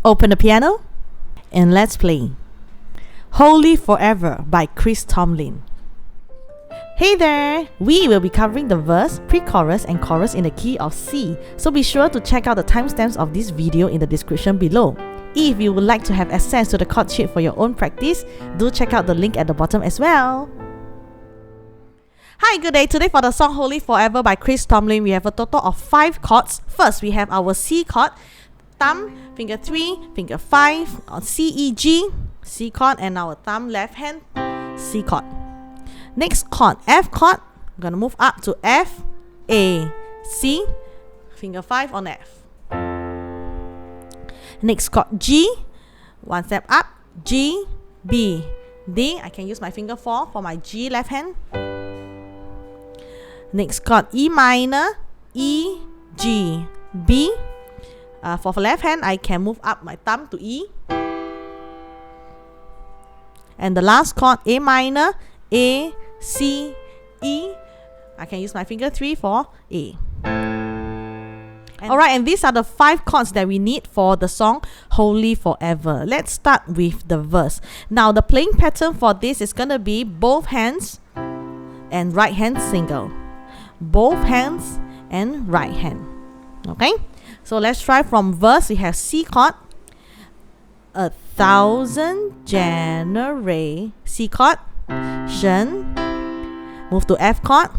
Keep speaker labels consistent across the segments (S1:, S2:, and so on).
S1: Open the piano and let's play Holy Forever by Chris Tomlin. Hey there! We will be covering the verse, pre-chorus and chorus in the key of C, so be sure to check out the timestamps of this video in the description below. If you would like to have access to the chord sheet for your own practice, do check out the link at the bottom as well. Hi, good day. Today for the song Holy Forever by Chris Tomlin, we have a total of 5 chords. First, we have our C chord, thumb, finger 3, finger 5, on C, E, G, C chord, and our thumb left hand, C chord. Next chord, F chord, I'm gonna move up to F, A, C, finger 5 on F. Next chord, G, one step up, G, B, D, I can use my finger 4 for my G left hand. Next chord, E minor, E, G, B. For left hand, I can move up my thumb to E. And the last chord, A minor, A, C, E. I can use my finger 3 for A. Alright, and these are the 5 chords that we need for the song Holy Forever. Let's start with the verse. Now, the playing pattern for this is going to be both hands and right hand single. Both hands and right hand. Okay? So let's try from verse. We have C chord, 1,000 generation, C chord, shen. Move to F chord,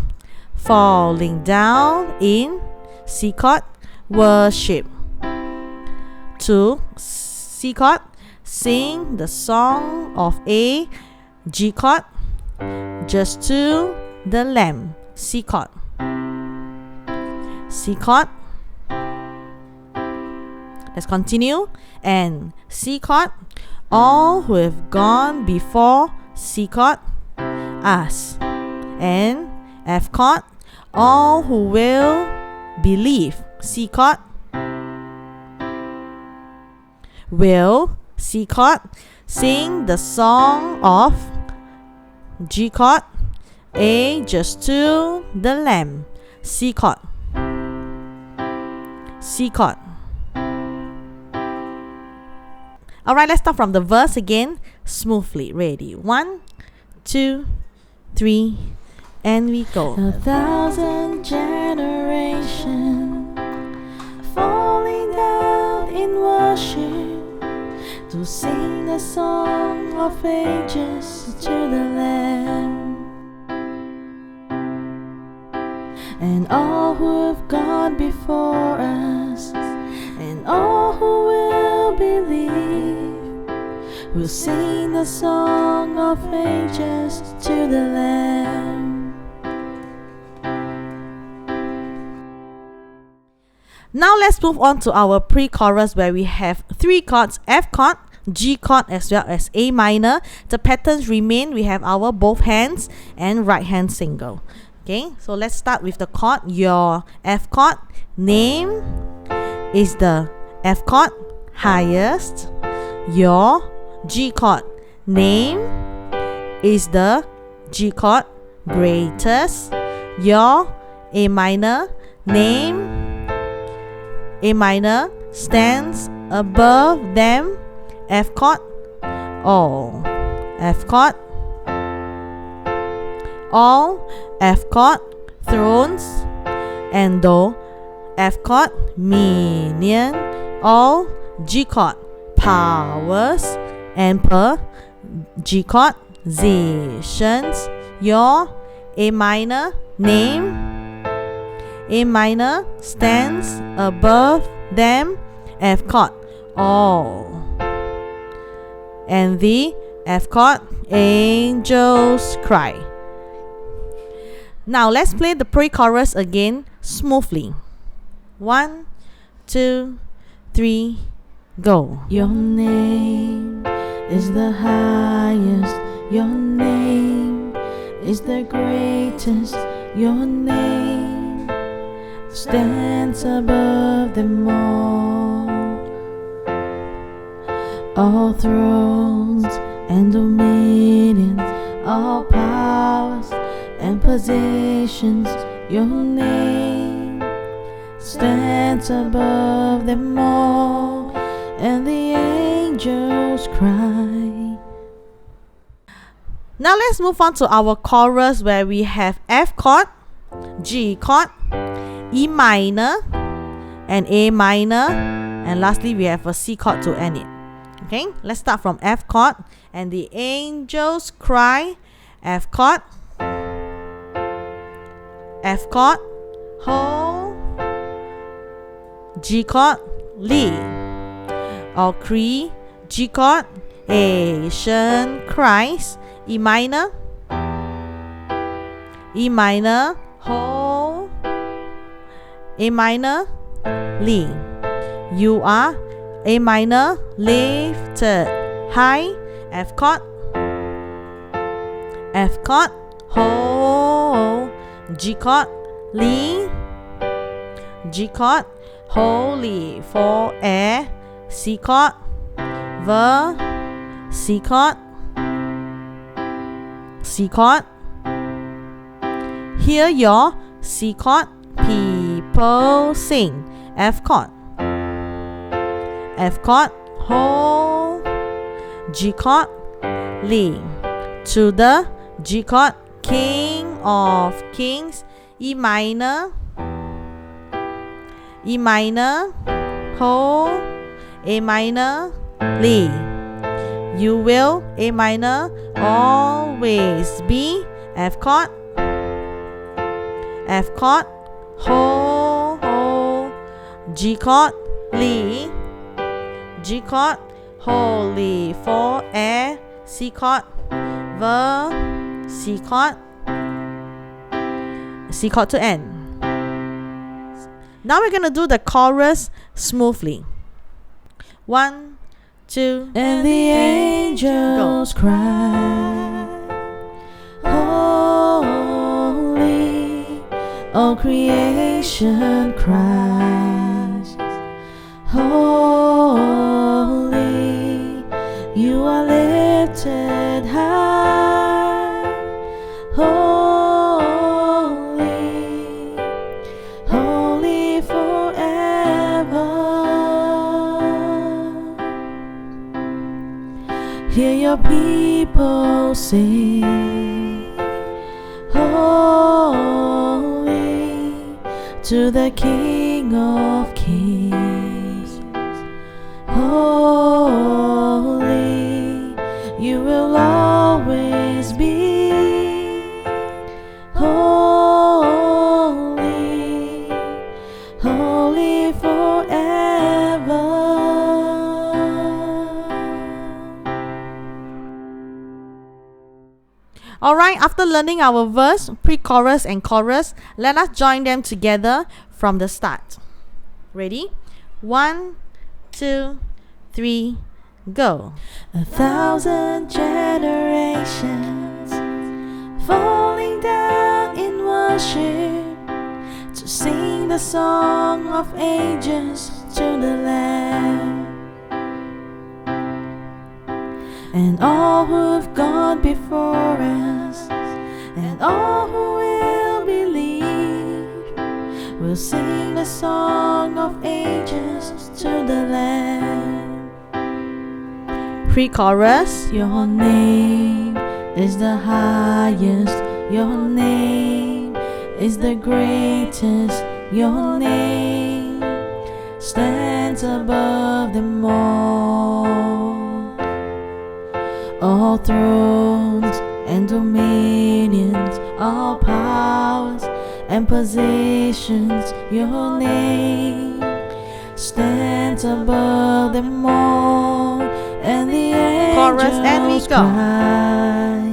S1: falling down in C chord, worship. To C chord, sing the song of A, G chord, just to the Lamb, C chord. C chord. Let's continue. And C chord, all who have gone before, C chord, us. And F chord, all who will believe, C chord, will, C chord, sing the song of G chord, A, just to the Lamb, C chord, C chord. Alright, let's start from the verse again, smoothly. Ready? 1, 2, 3, and we go.
S2: 1,000 generations falling down in worship to sing the song of ages to the Lamb. And all who have gone before us, and all who will believe, will sing the song of ages to the Lamb.
S1: Now let's move on to our pre-chorus where we have 3 chords, F chord, G chord as well as A minor. The patterns remain. We have our both hands and right hand single. Okay, so let's start with the chord. Your F chord, name is the F chord, highest. Your G chord, name is the G chord, greatest. Your A minor, name, A minor, stands above them, F chord, all. F chord, all. F chord, thrones. And Do, F chord, minion, all. G chord, powers. And Per, G chord, positions. Your A minor, name, A minor, stands above them, F chord, all. And the F chord, angels cry. Now let's play the pre-chorus again smoothly. 1, 2, 3, go.
S2: Your name is the highest, your name is the greatest, your name stands above them all thrones and dominions, all powers and positions, your name stands above them all, and the angels cry.
S1: Now let's move on to our chorus where we have F chord, G chord, E minor, and A minor, and lastly we have a C chord to end it. Okay, let's start from F chord and the angels cry. F chord, F chord, ho, G chord, li, or cree, G chord, Asian cries, E minor, E minor, ho, A minor, li. You are A minor, lifted high, F chord, F chord, ho, G chord, li, G chord, holy for air, C chord, ver, C chord, C chord. Hear your C chord, people sing, F chord, F chord, ho, G chord, li. To the G chord, King of Kings, E minor, E minor, ho, A minor, li. You will, A minor, always be, F chord, F chord, ho, ho, G chord, li, G chord, holy for air, C chord, ver, C chord, C chord to end. Now we're gonna do the chorus smoothly. 1, 2,
S2: And the angels cry, holy, all creation cries, holy, you are lifted high, holy, holy forever. Hear your people sing, holy, to the King of Kings, holy, you will always be, holy, holy forever.
S1: Alright, after learning our verse, pre-chorus and chorus, let us join them together from the start. Ready? 1, 2, 3, go.
S2: 1,000 generations falling down in worship to sing the song of ages to the Lamb. And all who've gone before us, and all who will believe, will sing the song of ages to the Lamb.
S1: Pre-chorus.
S2: Your name is the highest, your name is the greatest, your name stands above them all. All thrones and dominions, all powers and positions, your name stands above them all. And the
S1: Chorus, and we
S2: angels
S1: go.
S2: cry,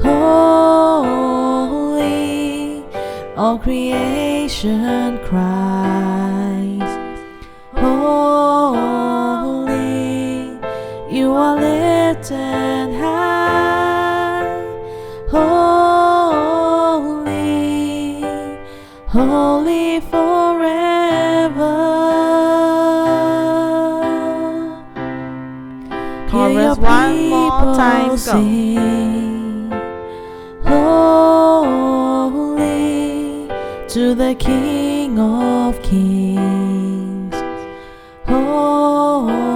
S2: holy, all creation cries, holy, you are lifted high, holy, holy forever.
S1: Chorus one more time, go.
S2: Sing, holy, to the King of Kings, holy,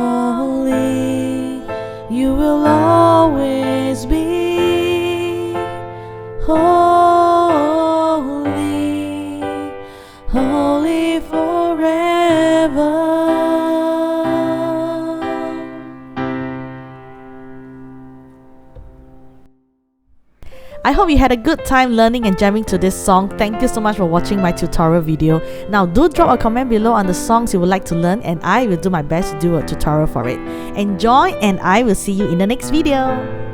S1: I hope you had a good time learning and jamming to this song. Thank you so much for watching my tutorial video. Now do drop a comment below on the songs you would like to learn, and I will do my best to do a tutorial for it. Enjoy, and I will see you in the next video.